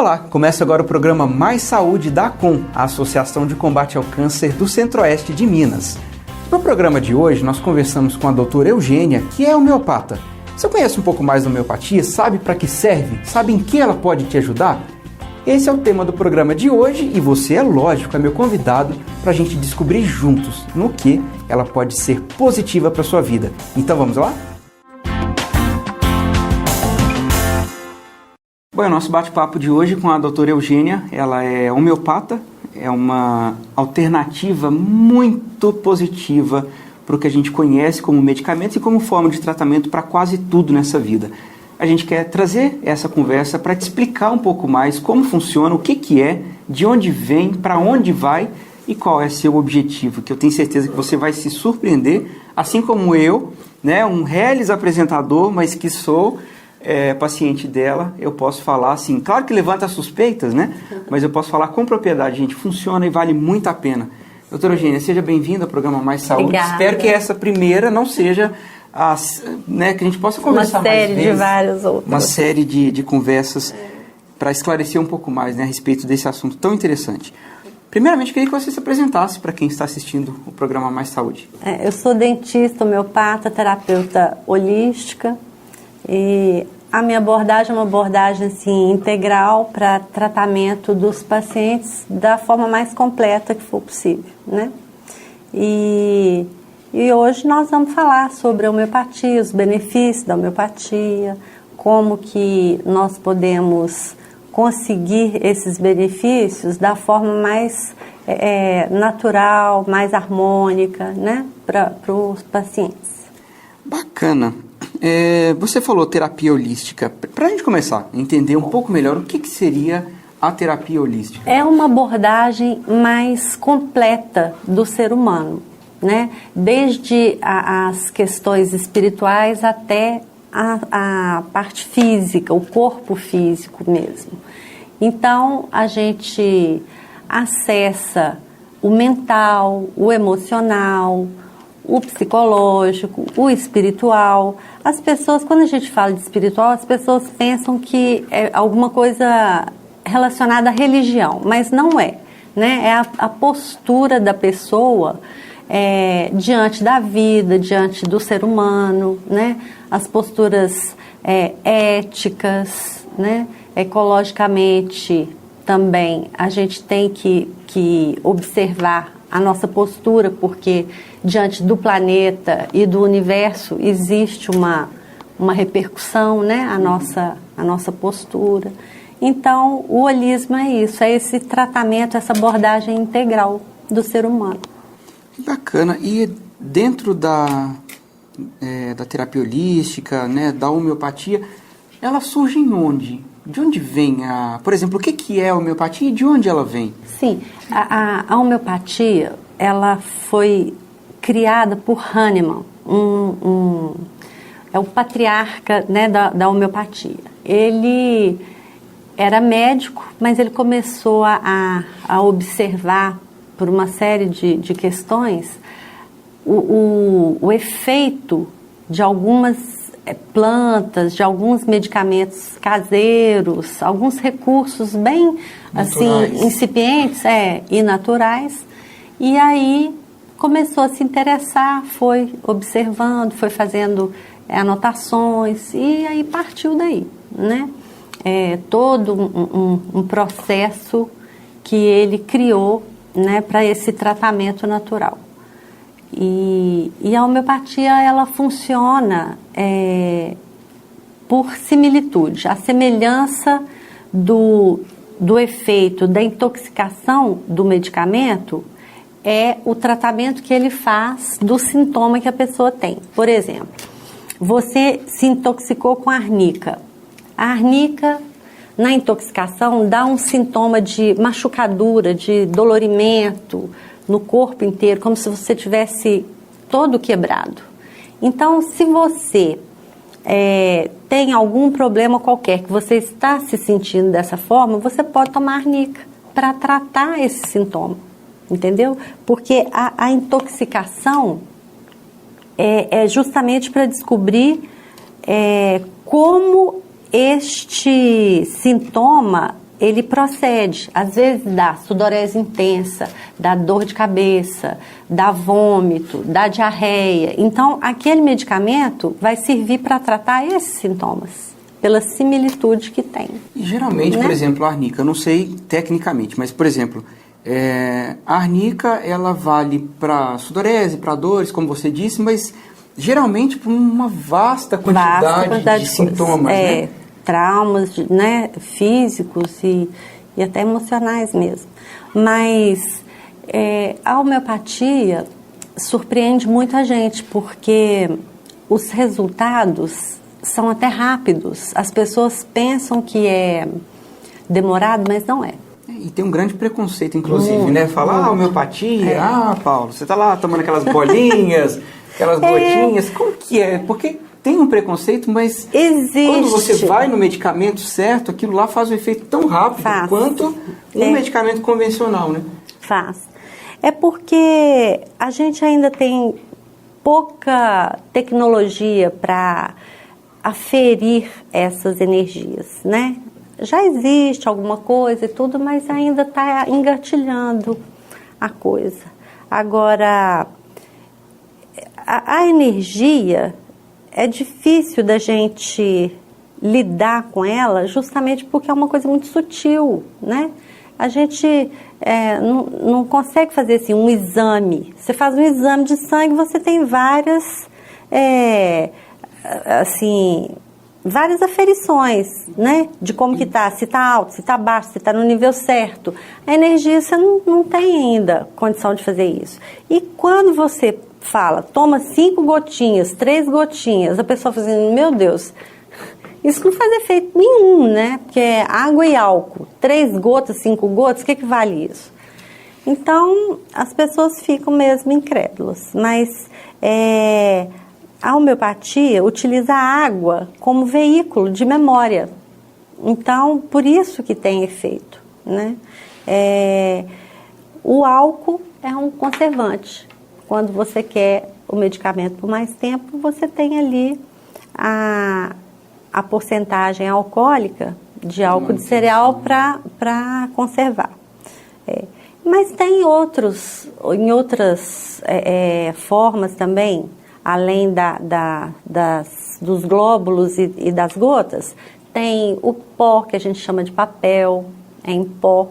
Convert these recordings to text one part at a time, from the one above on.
Olá, começa agora o programa Mais Saúde da ACOM, a Associação de Combate ao Câncer do Centro-Oeste de Minas. No programa de hoje, nós conversamos com a doutora Eugênia, que é homeopata. Você conhece um pouco mais da homeopatia? Sabe para que serve? Sabe em que ela pode te ajudar? Esse é o tema do programa de hoje e você, é lógico, é meu convidado para a gente descobrir juntos no que ela pode ser positiva para a sua vida. Então vamos lá? Bom, o nosso bate-papo de hoje com a doutora Eugênia, ela é homeopata, é uma alternativa muito positiva para o que a gente conhece como medicamentos e como forma de tratamento para quase tudo nessa vida. A gente quer trazer essa conversa para te explicar um pouco mais como funciona, o que é, de onde vem, para onde vai e qual é seu objetivo, que eu tenho certeza que você vai se surpreender, assim como eu, né, um reles apresentador, mas que sou paciente dela, eu posso falar assim, claro que levanta suspeitas, né, mas eu posso falar com propriedade, gente, funciona e vale muito a pena. Doutora Eugênia, seja bem-vinda ao programa Mais Saúde. Obrigada. Espero que essa primeira não seja que a gente possa conversar mais vezes. Uma série de várias outras. Uma série de conversas para esclarecer um pouco mais, né, a respeito desse assunto tão interessante. Primeiramente, eu queria que você se apresentasse para quem está assistindo o programa Mais Saúde. Eu sou dentista, homeopata, terapeuta holística e a minha abordagem é uma abordagem assim, integral para tratamento dos pacientes da forma mais completa que for possível, né? E hoje nós vamos falar sobre a homeopatia, os benefícios da homeopatia, como que nós podemos conseguir esses benefícios da forma mais natural, mais harmônica, né, para os pacientes. Bacana. Você falou terapia holística. Para a gente começar a entender um pouco melhor o que seria a terapia holística. É uma abordagem mais completa do ser humano, né? Desde as questões espirituais até a parte física, o corpo físico mesmo. Então, a gente acessa o mental, o emocional, o psicológico, o espiritual. As pessoas, quando a gente fala de espiritual, as pessoas pensam que é alguma coisa relacionada à religião, mas não é, né? É a postura da pessoa diante da vida, diante do ser humano, né? As posturas éticas, né? Ecologicamente também a gente tem que observar a nossa postura, porque diante do planeta e do universo existe uma repercussão, né? A nossa postura. Então, o holismo é isso, é esse tratamento, essa abordagem integral do ser humano. Bacana. E dentro da terapia holística, né, da homeopatia, ela surge em onde? De onde vem por exemplo, o que é a homeopatia e de onde ela vem? Sim, a homeopatia, ela foi criada por Hahnemann, é o patriarca, né, da homeopatia. Ele era médico, mas ele começou a observar, por uma série de questões, o efeito de algumas plantas, de alguns medicamentos caseiros, alguns recursos bem naturais, assim, incipientes e naturais. E aí começou a se interessar, foi observando, foi fazendo anotações e aí partiu daí, né? Todo um processo que ele criou, né, para esse tratamento natural. E a homeopatia, ela funciona por similitude. A semelhança do efeito da intoxicação do medicamento é o tratamento que ele faz do sintoma que a pessoa tem. Por exemplo, você se intoxicou com arnica. A arnica, na intoxicação, dá um sintoma de machucadura, de dolorimento no corpo inteiro, como se você tivesse todo quebrado. Então, se você tem algum problema qualquer, que você está se sentindo dessa forma, você pode tomar arnica para tratar esse sintoma, entendeu? Porque a intoxicação é justamente para descobrir como este sintoma ele procede, às vezes dá sudorese intensa, dá dor de cabeça, dá vômito, dá diarreia. Então, aquele medicamento vai servir para tratar esses sintomas, pela similitude que tem. E geralmente, né? Por exemplo, a arnica, eu não sei tecnicamente, mas, por exemplo, a arnica, ela vale para sudorese, para dores, como você disse, mas geralmente para uma vasta quantidade de sintomas, né? Traumas, né, físicos e até emocionais mesmo. Mas a homeopatia surpreende muita gente, porque os resultados são até rápidos. As pessoas pensam que é demorado, mas não é. E tem um grande preconceito, inclusive, né? Falar, homeopatia, Paulo, você tá lá tomando aquelas bolinhas, aquelas gotinhas, como que é? Porque tem um preconceito, mas quando você vai no medicamento certo, aquilo lá faz um efeito tão rápido quanto um medicamento convencional, né? Faz. É porque a gente ainda tem pouca tecnologia para aferir essas energias, né? Já existe alguma coisa e tudo, mas ainda está engatilhando a coisa. Agora, a energia é difícil da gente lidar com ela, justamente porque é uma coisa muito sutil, né? A gente não consegue fazer assim, um exame. Você faz um exame de sangue, você tem várias várias aferições, né? De como que tá, se tá alto, se tá baixo, se tá no nível certo. A energia, você não tem ainda condição de fazer isso. E quando você fala, toma 5 gotinhas, 3 gotinhas, a pessoa fazendo, meu Deus, isso não faz efeito nenhum, né? Porque é água e álcool, 3 gotas, 5 gotas, o que vale isso? Então, as pessoas ficam mesmo incrédulas, mas a homeopatia utiliza a água como veículo de memória. Então, por isso que tem efeito, né? O álcool é um conservante. Quando você quer o medicamento por mais tempo, você tem ali a porcentagem alcoólica de álcool de cereal para conservar. Mas tem em outras formas também, além dos glóbulos e das gotas, tem o pó, que a gente chama de papel, em pó,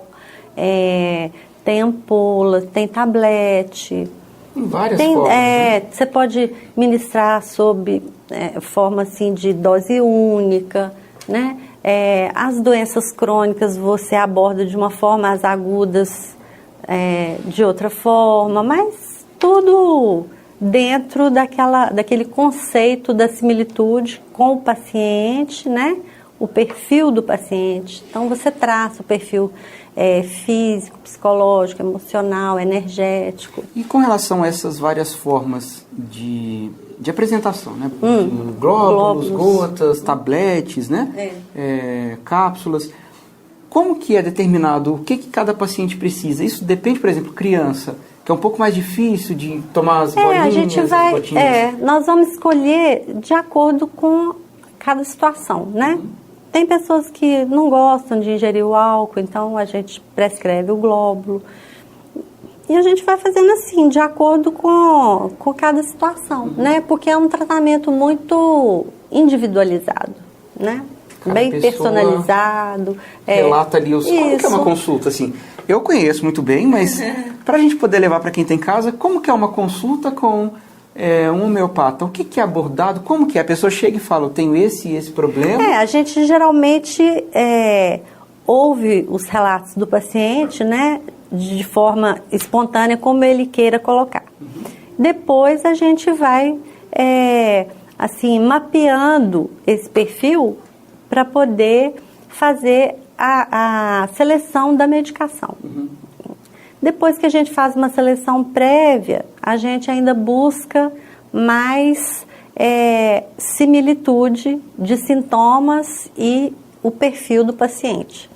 tem ampola, tem tablete. Tem várias formas. Né? Você pode ministrar sob forma assim, de dose única, né? As doenças crônicas você aborda de uma forma, as agudas de outra forma, mas tudo dentro daquele conceito da similitude com o paciente, né? O perfil do paciente. Então, você traça o perfil físico, psicológico, emocional, energético. E com relação a essas várias formas de apresentação, né? Glóbulos, gotas, tabletes, né? Cápsulas. Como que é determinado o que cada paciente precisa? Isso depende, por exemplo, criança, que é um pouco mais difícil de tomar as bolinhas, a gente vai, as gotinhas. Nós vamos escolher de acordo com cada situação, né? Tem pessoas que não gostam de ingerir o álcool, então a gente prescreve o glóbulo. E a gente vai fazendo assim, de acordo com cada situação, né? Porque é um tratamento muito individualizado, né? Bem personalizado. Relata ali como que é uma consulta, assim. Eu conheço muito bem, mas para a gente poder levar para quem tem casa, como que é uma consulta com um homeopata? O que é abordado? Como que é? A pessoa chega e fala, eu tenho esse e esse problema? A gente geralmente ouve os relatos do paciente, né, de forma espontânea, como ele queira colocar. Depois a gente vai, assim, mapeando esse perfil para poder fazer a seleção da medicação. Depois que a gente faz uma seleção prévia, a gente ainda busca mais similitude de sintomas e o perfil do paciente.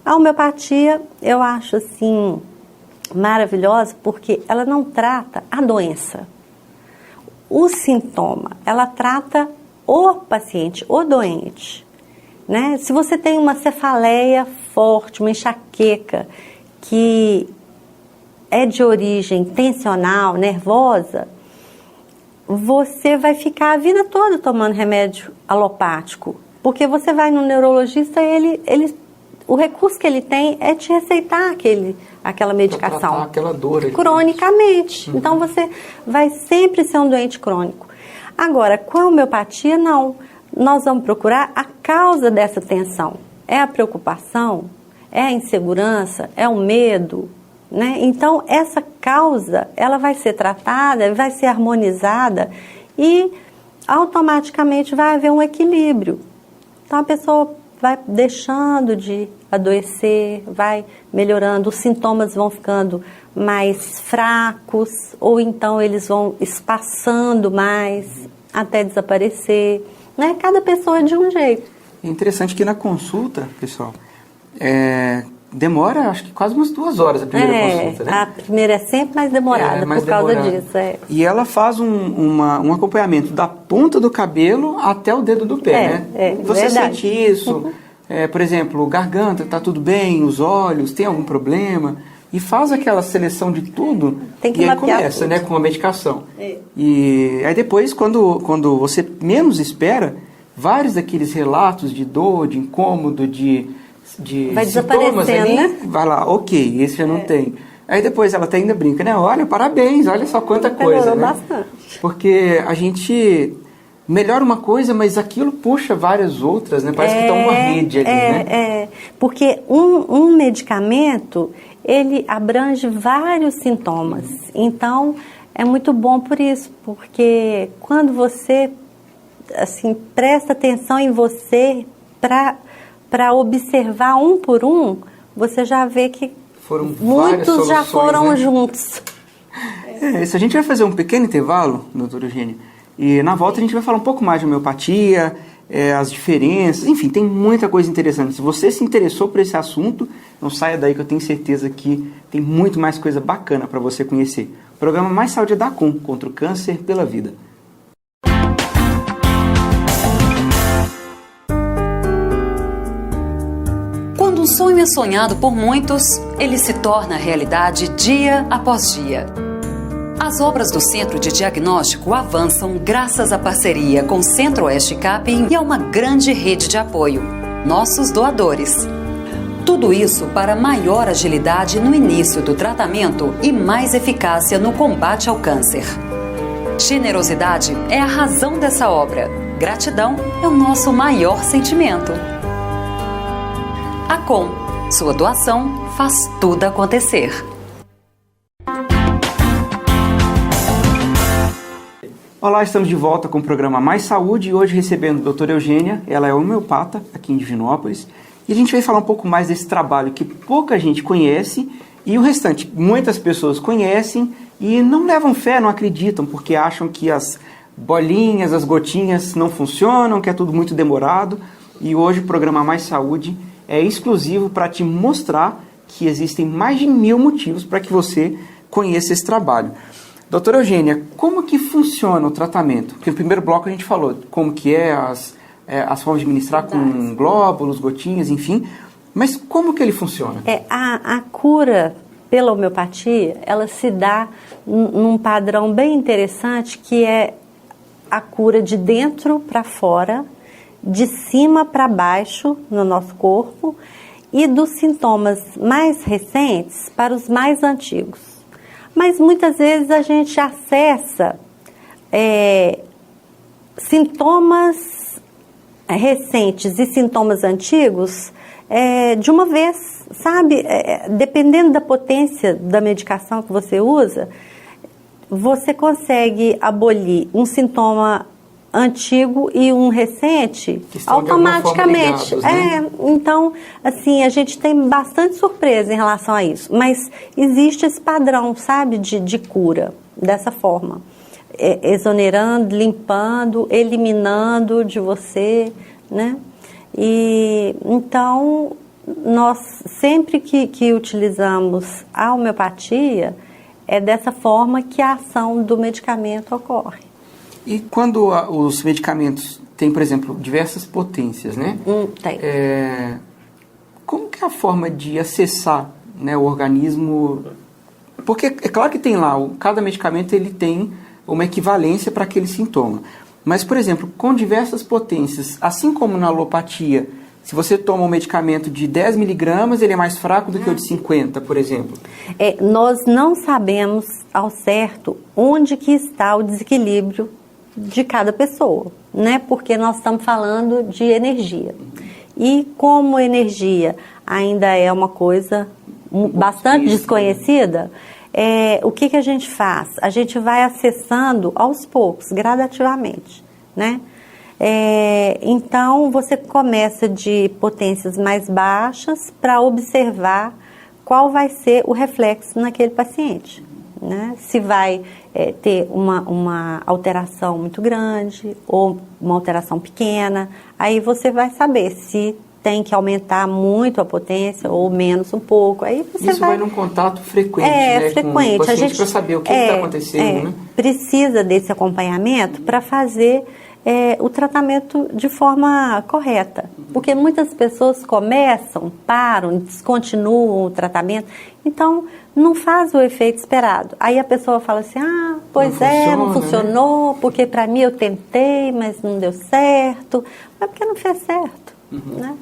A homeopatia, eu acho assim maravilhosa porque ela não trata a doença, o sintoma, ela trata o paciente, o doente. né? Se você tem uma cefaleia forte, uma enxaqueca que é de origem tensional, nervosa, você vai ficar a vida toda tomando remédio alopático, porque você vai no neurologista e o recurso que ele tem é te receitar aquela medicação. Pra tratar aquela dor ali. Cronicamente. Então você vai sempre ser um doente crônico. Agora, com a homeopatia, não. Nós vamos procurar a causa dessa tensão. É a preocupação? É a insegurança? É o medo? Né? Então, essa causa, ela vai ser tratada, vai ser harmonizada e automaticamente vai haver um equilíbrio. Então, a pessoa vai deixando de adoecer, vai melhorando, os sintomas vão ficando mais fracos, ou então eles vão espaçando mais até desaparecer. Né? Cada pessoa é de um jeito. É interessante que na consulta, pessoal, demora, acho que quase umas 2 horas a primeira consulta, né? A primeira é sempre mais demorada por causa disso. E ela faz um acompanhamento da ponta do cabelo até o dedo do pé, né? Você verdade. sente isso? Por exemplo, garganta, está tudo bem? Os olhos, tem algum problema? E faz aquela seleção de tudo. Tem que e aí mapear começa, tudo. né, com a medicação. E aí depois, quando você menos espera, vários daqueles relatos de dor, de incômodo, de vai sintomas ali, né? vai lá, ok, esse já não tem. Aí depois ela até ainda brinca, né? Olha, parabéns, olha só quanta coisa, né? Bastante. Porque a gente melhora uma coisa, mas aquilo puxa várias outras, né? Parece que está uma rede ali, né? Porque um medicamento, ele abrange vários sintomas. Então, é muito bom por isso, porque quando você, assim, presta atenção em você para observar um por um, você já vê que muitos já foram, né, juntos. Isso, a gente vai fazer um pequeno intervalo, doutora Eugênia, e na volta a gente vai falar um pouco mais de homeopatia, as diferenças, enfim, tem muita coisa interessante. Se você se interessou por esse assunto, não saia daí que eu tenho certeza que tem muito mais coisa bacana para você conhecer. O programa Mais Saúde é da Com, contra o câncer pela vida. Quando um sonho é sonhado por muitos, ele se torna realidade dia após dia. As obras do Centro de Diagnóstico avançam graças à parceria com o Centro-Oeste Capim e a uma grande rede de apoio, nossos doadores. Tudo isso para maior agilidade no início do tratamento e mais eficácia no combate ao câncer. Generosidade é a razão dessa obra. Gratidão é o nosso maior sentimento. A Com, sua doação faz tudo acontecer. Olá, estamos de volta com o programa Mais Saúde e hoje recebendo a doutora Eugênia, ela é homeopata aqui em Divinópolis, e a gente vai falar um pouco mais desse trabalho que pouca gente conhece e o restante, muitas pessoas conhecem e não levam fé, não acreditam, porque acham que as bolinhas, as gotinhas não funcionam, que é tudo muito demorado, e hoje o programa Mais Saúde é exclusivo para te mostrar que existem mais de 1000 motivos para que você conheça esse trabalho. Doutora Eugênia, como que funciona o tratamento? Porque no primeiro bloco a gente falou como que as formas de ministrar com glóbulos, gotinhas, enfim. Mas como que ele funciona? A cura pela homeopatia, ela se dá num padrão bem interessante, que é a cura de dentro para fora, de cima para baixo no nosso corpo e dos sintomas mais recentes para os mais antigos. Mas muitas vezes a gente acessa sintomas recentes e sintomas antigos de uma vez, sabe? Dependendo da potência da medicação que você usa, você consegue abolir um sintoma antigo e um recente automaticamente. Ligados, né? Então, assim, a gente tem bastante surpresa em relação a isso, mas existe esse padrão, sabe, de cura, dessa forma, exonerando, limpando, eliminando de você, né? E então, nós sempre que utilizamos a homeopatia, é dessa forma que a ação do medicamento ocorre. E quando os medicamentos têm, por exemplo, diversas potências, né? Tem. Como que é a forma de acessar, né, o organismo? Porque é claro que tem lá, cada medicamento ele tem uma equivalência para aquele sintoma. Mas, por exemplo, com diversas potências, assim como na alopatia, se você toma um medicamento de 10 miligramas, ele é mais fraco do que o de 50, por exemplo. Nós não sabemos ao certo onde que está o desequilíbrio de cada pessoa, né? Porque nós estamos falando de energia. E como energia ainda é uma coisa bastante desconhecida, o que a gente faz? A gente vai acessando aos poucos, gradativamente, né? Então, você começa de potências mais baixas para observar qual vai ser o reflexo naquele paciente, né? Se vai ter uma alteração muito grande ou uma alteração pequena, aí você vai saber se tem que aumentar muito a potência ou menos um pouco. Aí você Isso vai num contato frequente, né, frequente. Com o paciente para saber o que está acontecendo, né? Precisa desse acompanhamento para fazer o tratamento de forma correta. Porque muitas pessoas começam, param, descontinuam o tratamento, então não faz o efeito esperado. Aí a pessoa fala assim, não funcionou, né? Porque para mim eu tentei, mas não deu certo. Mas porque não fez certo, né?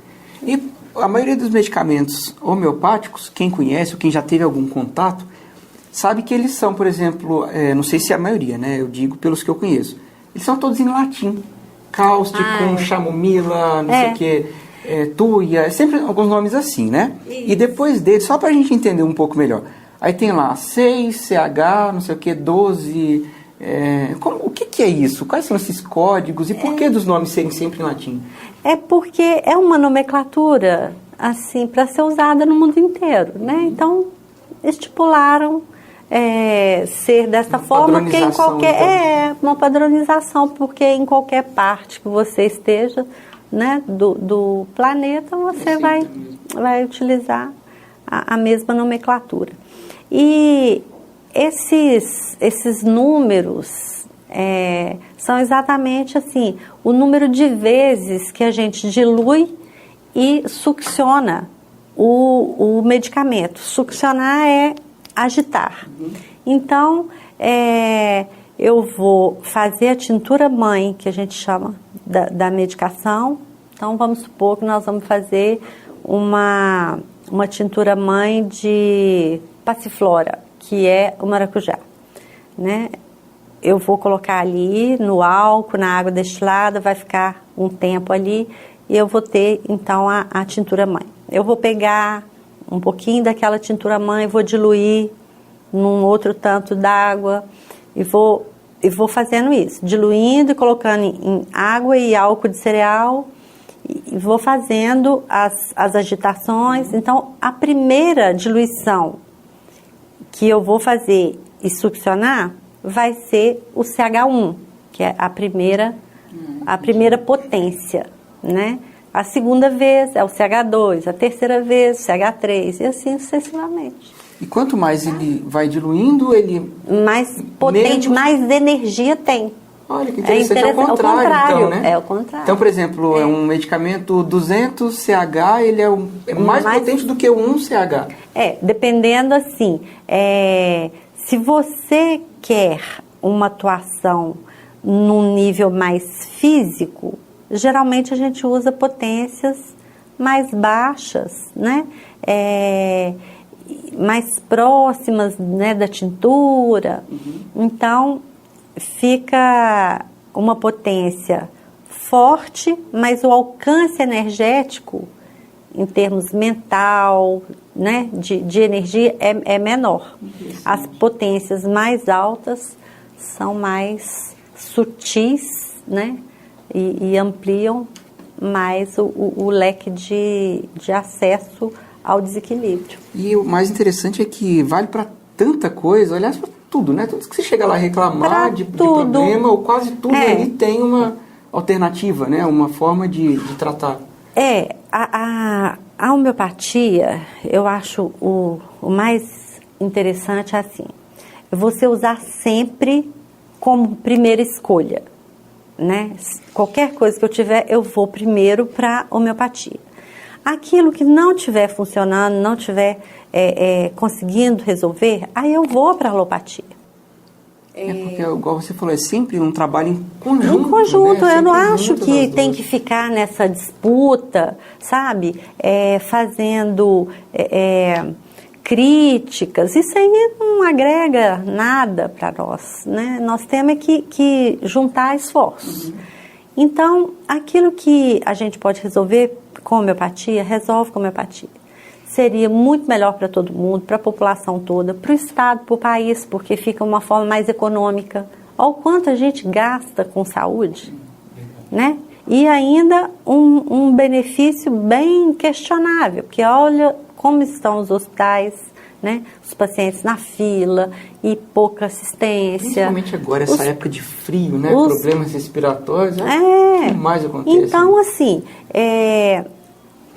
E a maioria dos medicamentos homeopáticos, quem conhece ou quem já teve algum contato, sabe que eles são, por exemplo, não sei se é a maioria, né? Eu digo pelos que eu conheço. Eles são todos em latim. Cáustico, chamomila, não sei o que, tuia, sempre alguns nomes assim, né? Isso. E depois dele, só pra gente entender um pouco melhor, aí tem lá 6, CH, não sei o que, 12... o que é isso? Quais são esses códigos? E por que dos nomes serem sempre em latim? É porque é uma nomenclatura, assim, para ser usada no mundo inteiro, né? Então, estipularam ser dessa forma, porque em qualquer... Então. Uma padronização, porque em qualquer parte que você esteja, né, do planeta, você vai utilizar a mesma nomenclatura. E esses números são exatamente assim, o número de vezes que a gente dilui e succiona o medicamento. Succionar é agitar. Então, eu vou fazer a tintura mãe, que a gente chama da medicação. Então, vamos supor que nós vamos fazer uma tintura mãe de passiflora, que é o maracujá, né? Eu vou colocar ali no álcool, na água destilada, vai ficar um tempo ali e eu vou ter, então, a tintura mãe. Eu vou pegar um pouquinho daquela tintura mãe, vou diluir num outro tanto d'água e vou fazendo isso, diluindo e colocando em água e álcool de cereal e vou fazendo as agitações. Então, a primeira diluição que eu vou fazer e succionar vai ser o CH1, que é a primeira potência, né? A segunda vez é o CH2, a terceira vez o CH3 e assim sucessivamente. E quanto mais ele vai diluindo, ele... mais potente, mais energia tem. Olha, que interessante. É o contrário, então, né? É o contrário. Então, por exemplo, é um medicamento 200 CH, ele é mais potente do que o 1 CH. Dependendo assim, se você quer uma atuação num nível mais físico, geralmente a gente usa potências mais baixas, né? Mais próximas, né, da tintura. Então, fica uma potência forte, mas o alcance energético, em termos mental, né, de energia, é menor. As potências mais altas são mais sutis, né, e ampliam mais o leque de acesso ao desequilíbrio. E o mais interessante é que vale para tanta coisa, aliás, para tudo, né? Tudo que você chega lá reclamar de problema, ou quase tudo ali tem uma alternativa, né? Uma forma de tratar. A homeopatia, eu acho o mais interessante assim, você usar sempre como primeira escolha, né? Qualquer coisa que eu tiver, eu vou primeiro para homeopatia. Aquilo que não estiver funcionando, não estiver conseguindo resolver, aí eu vou para a alopatia. Porque, igual você falou, é sempre um trabalho em conjunto. Em conjunto, né? Eu não acho que tem duas. que ficar nessa disputa, sabe? Fazendo críticas. Isso aí não agrega nada para nós, né? Nós temos que juntar esforços. Então, aquilo que a gente pode resolver com homeopatia, resolve com homeopatia. Seria muito melhor para todo mundo, para a população toda, para o Estado, para o país, porque fica uma forma mais econômica. Olha o quanto a gente gasta com saúde, né? E ainda um benefício bem questionável, porque olha como estão os hospitais, né? Os pacientes na fila e pouca assistência. Principalmente agora, essa época de frio, né? Problemas respiratórios, o que mais acontece? Então, assim,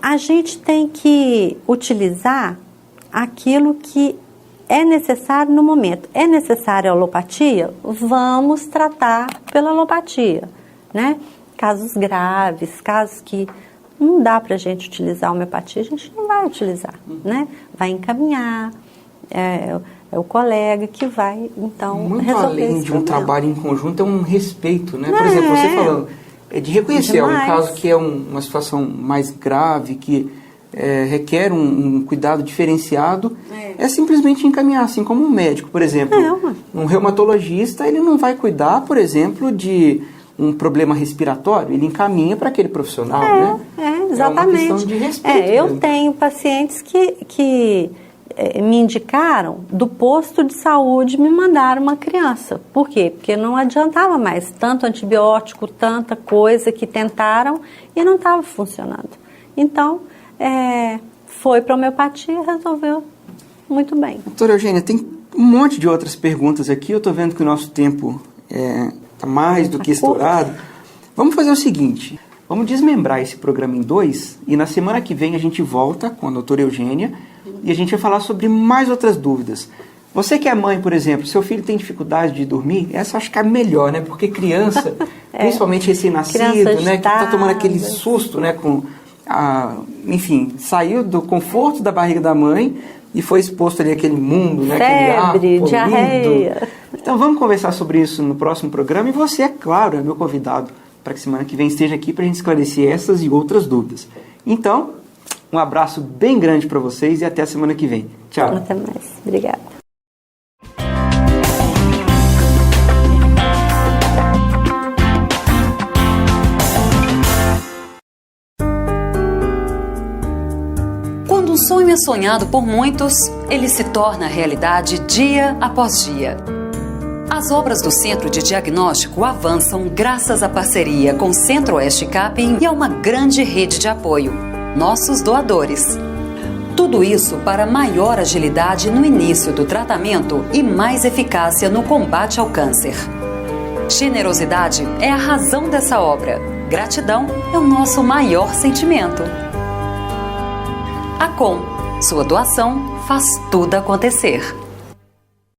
a gente tem que utilizar aquilo que é necessário no momento. É necessário a alopatia? Vamos tratar pela alopatia, né? Casos graves, casos que não dá para a gente utilizar a homeopatia, a gente não vai utilizar, né? Vai encaminhar, é o colega que vai, então, muito resolver além esse de um problema. trabalho em conjunto, é um respeito, né? Por exemplo, você falando, de reconhecer um caso que é uma situação mais grave, que requer um cuidado diferenciado, é simplesmente encaminhar, assim como um médico, por exemplo. Um reumatologista, ele não vai cuidar, por exemplo, de um problema respiratório, ele encaminha para aquele profissional, né? Exatamente. É uma questão de respeito. Eu tenho pacientes que me indicaram do posto de saúde, me mandaram uma criança. Por quê? Porque não adiantava mais tanto antibiótico, tanta coisa que tentaram e não estava funcionando. Então, foi para a homeopatia e resolveu muito bem. Doutora Eugênia, tem um monte de outras perguntas aqui, eu estou vendo que o nosso tempo está mais do que estourado. Vamos fazer o seguinte, vamos desmembrar esse programa em 2 e na semana que vem a gente volta com a doutora Eugênia e a gente vai falar sobre mais outras dúvidas. Você que é mãe, por exemplo, seu filho tem dificuldade de dormir, essa acho que é a melhor, né? Porque criança, principalmente recém-nascido, né? Que está tomando aquele susto, né? Enfim, saiu do conforto da barriga da mãe e foi exposto ali àquele mundo, né? Febre, diarreia. Então vamos conversar sobre isso no próximo programa e você, é claro, é meu convidado para que semana que vem esteja aqui para a gente esclarecer essas e outras dúvidas. Então, um abraço bem grande para vocês e até a semana que vem. Tchau. Até mais. Obrigada. Quando um sonho é sonhado por muitos, ele se torna realidade dia após dia. As obras do Centro de Diagnóstico avançam graças à parceria com o Centro-Oeste Capim e a uma grande rede de apoio, nossos doadores. Tudo isso para maior agilidade no início do tratamento e mais eficácia no combate ao câncer. Generosidade é a razão dessa obra. Gratidão é o nosso maior sentimento. A Com, sua doação faz tudo acontecer.